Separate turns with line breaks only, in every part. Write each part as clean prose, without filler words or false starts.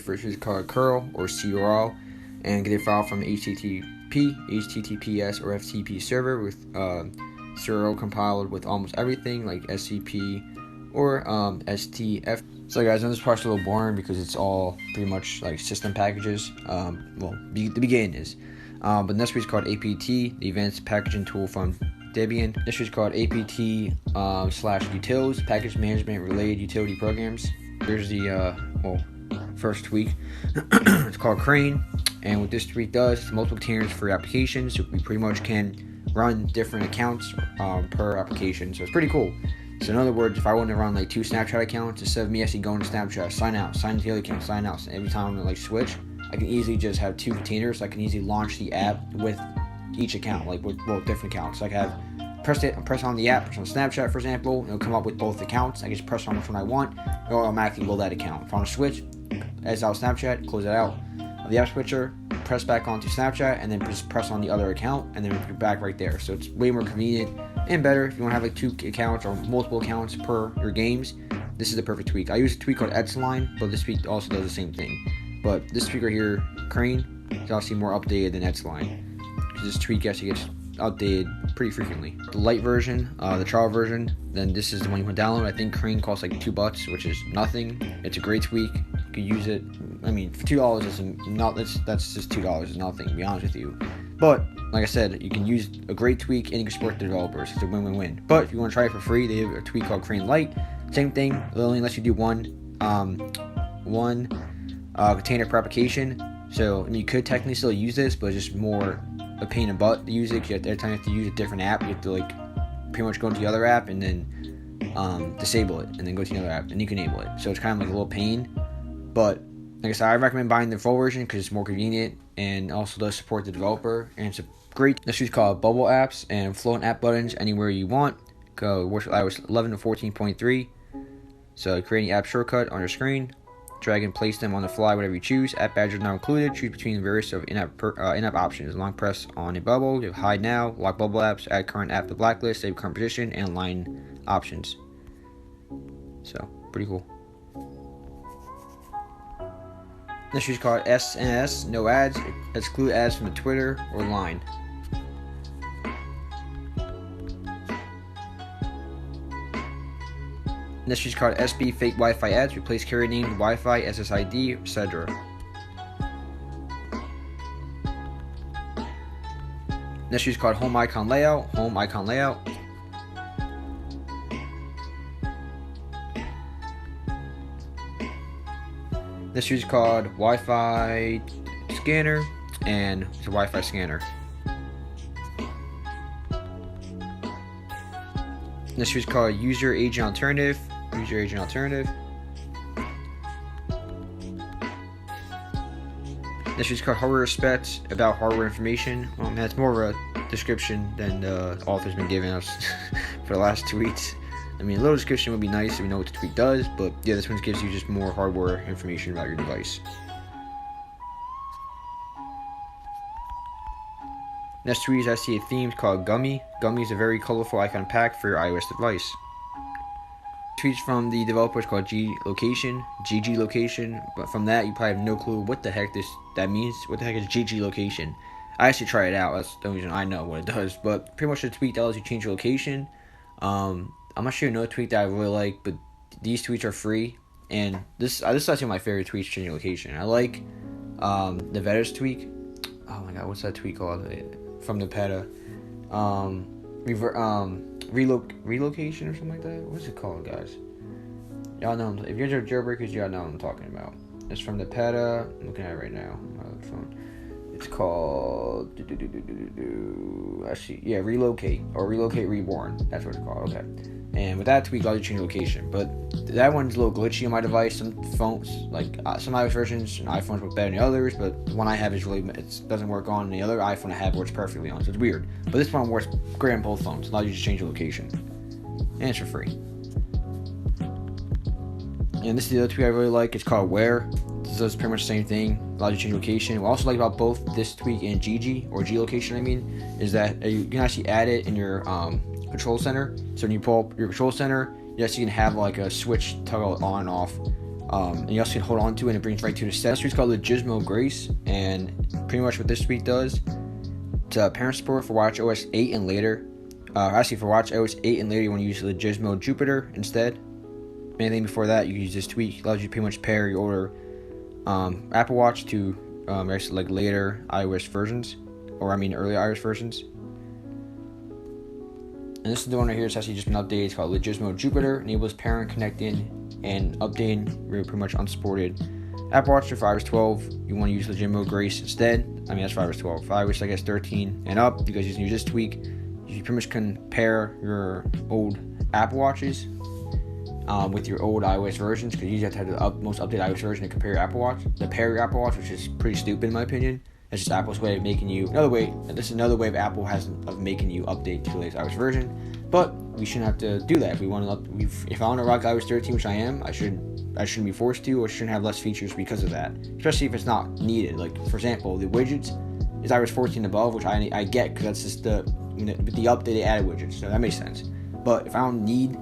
First is called curl or curl, and get a file from HTTP, HTTPS, or FTP server with serial compiled with almost everything like SCP or STF. So guys, I know this part's a little boring because it's all pretty much like system packages. The beginning is. But the next one is called APT, the advanced packaging tool from Debian. This is called APT /utils, package management related utility programs. Here's the first tweak. It's called Checkra1n, and what this tweak does is multiple containers for applications. So we pretty much can run different accounts per application. So it's pretty cool. So in other words, if I want to run like 2 Snapchat accounts, instead of me actually going to Snapchat, sign out, sign into the other account, sign out, every time I like switch, I can easily just have 2 containers. So I can easily launch the app with each account, like with both different accounts. So I can have press on the app, press on Snapchat, for example, it'll come up with both accounts. I can just press on which one I want, it'll automatically load that account. If I want to switch, exit out Snapchat, close it out of the app switcher, press back onto Snapchat, and then just press on the other account, and then you're back right there. So it's way more convenient and better if you want to have like 2 accounts or multiple accounts per your games. This is the perfect tweak. I use a tweak called Epsilon, but this tweak also does the same thing. But this tweak right here, Checkra1n, is obviously more updated than Epsilon. This tweak actually gets updated pretty frequently. The Lite version, the trial version, then this is the one you want to download. I think Checkra1n costs like $2, which is nothing. It's a great tweak. You could use it. I mean, for $2 is not. That's just $2 is nothing, to be honest with you. But like I said, you can use a great tweak and you can support the developers. It's a win-win-win. But if you want to try it for free, they have a tweak called Checkra1n Lite. Same thing. It only lets you do one container per application. So I mean, you could technically still use this, but it's just more a pain in the butt to use it. Because every time you have to use a different app, you have to like pretty much go into the other app and then disable it, and then go to the other app and you can enable it. So it's kind of like a little pain. But like I said, I recommend buying the full version because it's more convenient and also does support the developer, and it's a great. This is called bubble apps and float app buttons anywhere you want. Go works with iOS 11 to 14.3. So create an app shortcut on your screen. Drag and place them on the fly, whatever you choose. App badges not included. Choose between various of in-app options. Long press on a bubble. You have hide now, lock bubble apps, add current app to blacklist, save current position, and align options. So pretty cool. This is called SNS, no ads. Exclude ads from the Twitter or Line. This is called SB fake Wi-Fi ads. Replace carrier name, Wi-Fi, SSID, etc. This is called home icon layout. Home icon layout. This is called Wi-Fi scanner, and it's a Wi-Fi scanner. This is called user agent alternative. User agent alternative. This is called hardware specs about hardware information. That's more of a description than the author's been giving us for the last tweets. I mean, a little description would be nice if we know what the tweet does, but yeah, this one gives you just more hardware information about your device. Next tweet is I see a theme called Gummy. Gummy is a very colorful icon pack for your iOS device. Tweets from the developer is called GLocation, but from that you probably have no clue what the heck that means. What the heck is GLocation? I actually try it out. That's the reason I know what it does. But pretty much the tweet that lets you change your location. I'm not sure another tweet that I really like, but these tweets are free, and this is actually my favorite tweet to change your location. I like the Vetter's tweak. Oh my god, what's that tweet called? From the PETA. Relocation or something like that. What's it called, guys? Y'all know. If you're jailbreakers, y'all know what I'm talking about. It's from the PETA. I'm looking at it right now on my other phone. It's called actually, yeah, relocate or relocate reborn. That's what it's called. Okay. And with that tweak, I'll change your location. But that one's a little glitchy on my device. Some phones, like some iOS versions and iPhones work better than the others. But the one I have is really, it doesn't work on. And the other iPhone I have works perfectly on. So it's weird. But this one works great on both phones. It allows you to change your location. And it's for free. And this is the other tweak I really like. It's called Where. This does pretty much the same thing. Allows you to change location. What I also like about both this tweak and GLocation, is that you can actually add it in your control center. So when you pull up your control center, you actually can have like a switch toggle on and off And you also can hold on to it and it brings right to the set. This tweet's called the GizmoGrace, and pretty much what this tweet does, it's parent support for watchOS 8 and later. Actually, for watchOS 8 and later, you want to use the GizmoJupiter instead. Anything before that, you can use this tweet. It allows you to pretty much pair your older Apple Watch to like later iOS versions, or early iOS versions. And this is the one right here. It's actually just been updated. It's called GizmoJupiter. Enables parent connecting and updating pretty much unsupported Apple Watch for iOS 12. You want to use the GizmoGrace instead. That's for iOS 12. For iOS, I guess 13 and up, you guys can use this tweak. You pretty much can pair your old Apple Watches with your old iOS versions, because you usually have to have the most updated iOS version to compare your Apple Watch. To pair your Apple Watch, which is pretty stupid in my opinion. It's just Apple's way of making you this is another way of Apple has of making you update to the latest iOS version. But we shouldn't have to do that. If I want to rock iOS 13, which I am, I shouldn't be forced to, or shouldn't have less features because of that. Especially if it's not needed. Like, for example, the widgets is iOS 14 above, which I get, because that's just with the update they added widgets, so that makes sense. But if I don't need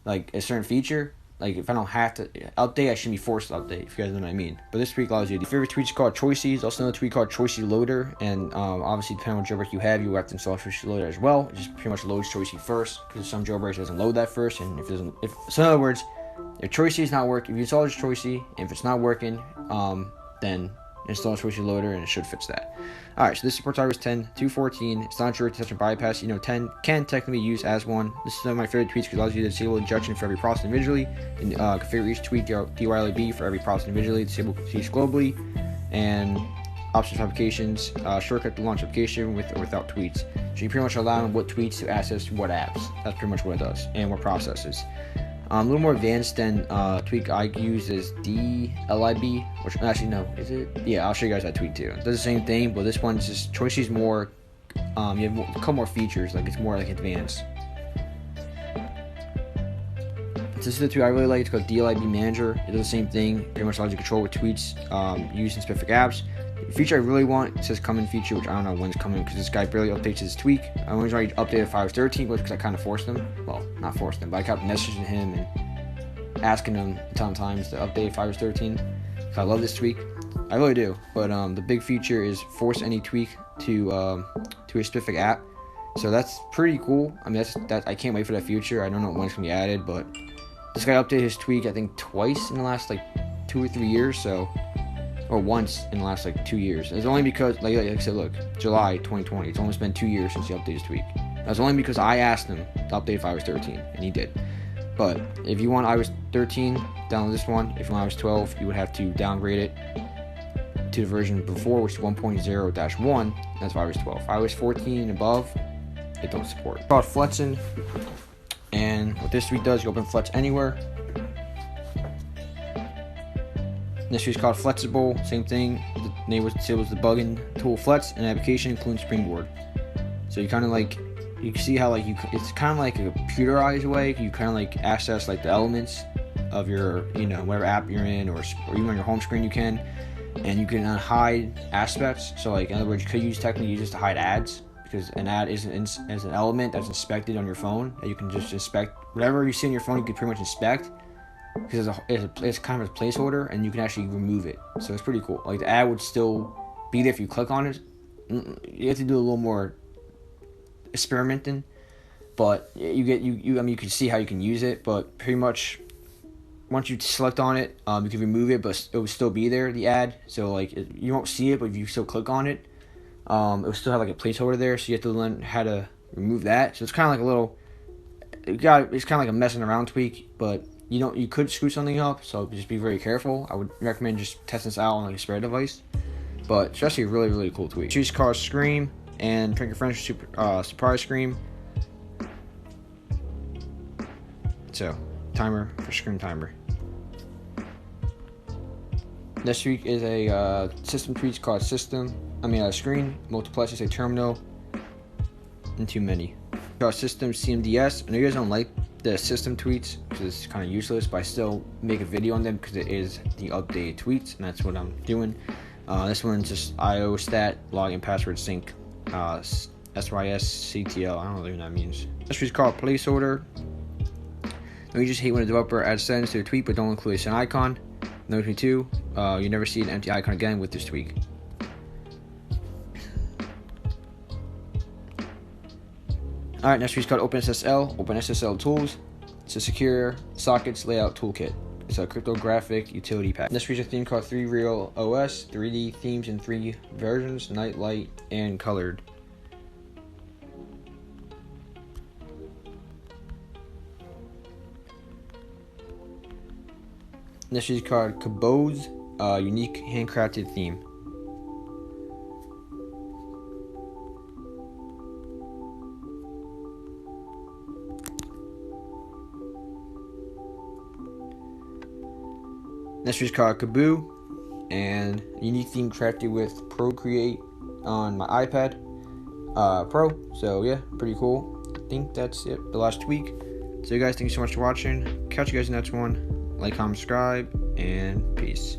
like a certain feature, like if I don't have to update, I shouldn't be forced to update, if you guys know what I mean. But this tweak allows you. The favorite tweet is called Choicey. There's also another tweet called Choicey Loader, and obviously depending on what jailbreak you have have to install Choicey Loader as well. It just pretty much loads Choicey first, because some jailbreaks doesn't load that first, and so in other words, if Choicey is not working, if you install this Choicey, and if it's not working, then install Choicey Loader and it should fix that. Alright, so this supports iOS 10 2.14. It's not sure to touch a bypass. 10 can technically be used as one. This is one of my favorite tweets because it allows you to disable injection for every process individually, and configure each tweet DYLB for every process individually, disable tweets globally, and options for applications, shortcut to launch application with or without tweets. So you pretty much allow what tweets to access what apps. That's pretty much what it does, and what processes. A little more advanced than tweak I use is DlibManager, which actually no, is it? Yeah, I'll show you guys that tweak too. It does the same thing, but this one's just Choicey's more. You have a couple more features, like it's more like advanced. This is the tweak I really like. It's called DlibManager. It does the same thing. Pretty much allows you to control what tweets used in specific apps. The feature I really want, it says coming feature, which I don't know when it's coming because this guy barely updates his tweak. I always already updated iOS 13, but because I kind of forced him. Well, not forced him, but I kept messaging him and asking him a ton of times to update iOS 13. So I love this tweak. I really do. But the big feature is force any tweak to a specific app. So that's pretty cool. I can't wait for that feature. I don't know when it's gonna be added, but this guy updated his tweak I think twice in the last 2 or 3 years. Or once in the last 2 years. It's only because, like I said, look, July 2020. It's almost been 2 years since he updated his tweak. That's only because I asked him to update iOS 13, and he did. But if you want iOS 13, download this one. If you want iOS 12, you would have to downgrade it to the version before, which is 1.0-1. That's for iOS 12. iOS 14 and above, it don't support. It's called Flexin', and what this tweak does, you open Flex anywhere. This is called Flexible, same thing. The name was the bugging tool Flex, and application including Springboard. So you kind of you can see how it's kind of like a computerized way. You kind of access the elements of your whatever app you're in, or even on your home screen you can, and you can hide aspects. So in other words, you could technically use this to hide ads, because an ad is an element that's inspected on your phone, and you can just inspect whatever you see on your phone. You can pretty much inspect, because it's kind of a placeholder, and you can actually remove it. So it's pretty cool. The ad would still be there if you click on it. You have to do a little more experimenting, but you can see how you can use it. But pretty much once you select on it, you can remove it, but it will still be there, the ad. So you won't see it, but if you still click on it, it will still have a placeholder there. So you have to learn how to remove that. So it's kind of it's kind of like a messing around tweak, but you could screw something up, so just be very careful. I would recommend just testing this out on a spare device, but it's actually a really, really cool tweak. Choose car Scream and Prank Your Friends Surprise Scream. So, timer for Scream timer. This tweak is a system tweak called Screen multiplexes a terminal into many. System CMDS. I know you guys don't like the system tweets because it's kind of useless, but I still make a video on them because it is the updated tweets, and that's what I'm doing. This one's just IO stat login password sync SYS CTL. I don't know what that means. This is called placeholder. We just hate when a developer adds settings to a tweak but don't include a send icon. Note me too, you never see an empty icon again with this tweak. Alright, next tweak is called OpenSSL Tools. It's a secure sockets layout toolkit. It's a cryptographic utility pack. Next feature theme called 3Real OS, 3D themes in 3 versions, night, light, and colored. Next is called Cabo's unique handcrafted theme. Next is called Kaboo, and unique theme crafted with Procreate on my iPad Pro. So yeah, pretty cool. I think that's it, the last tweak. So you guys, thank you so much for watching. Catch you guys in the next one. Like, comment, subscribe, and peace.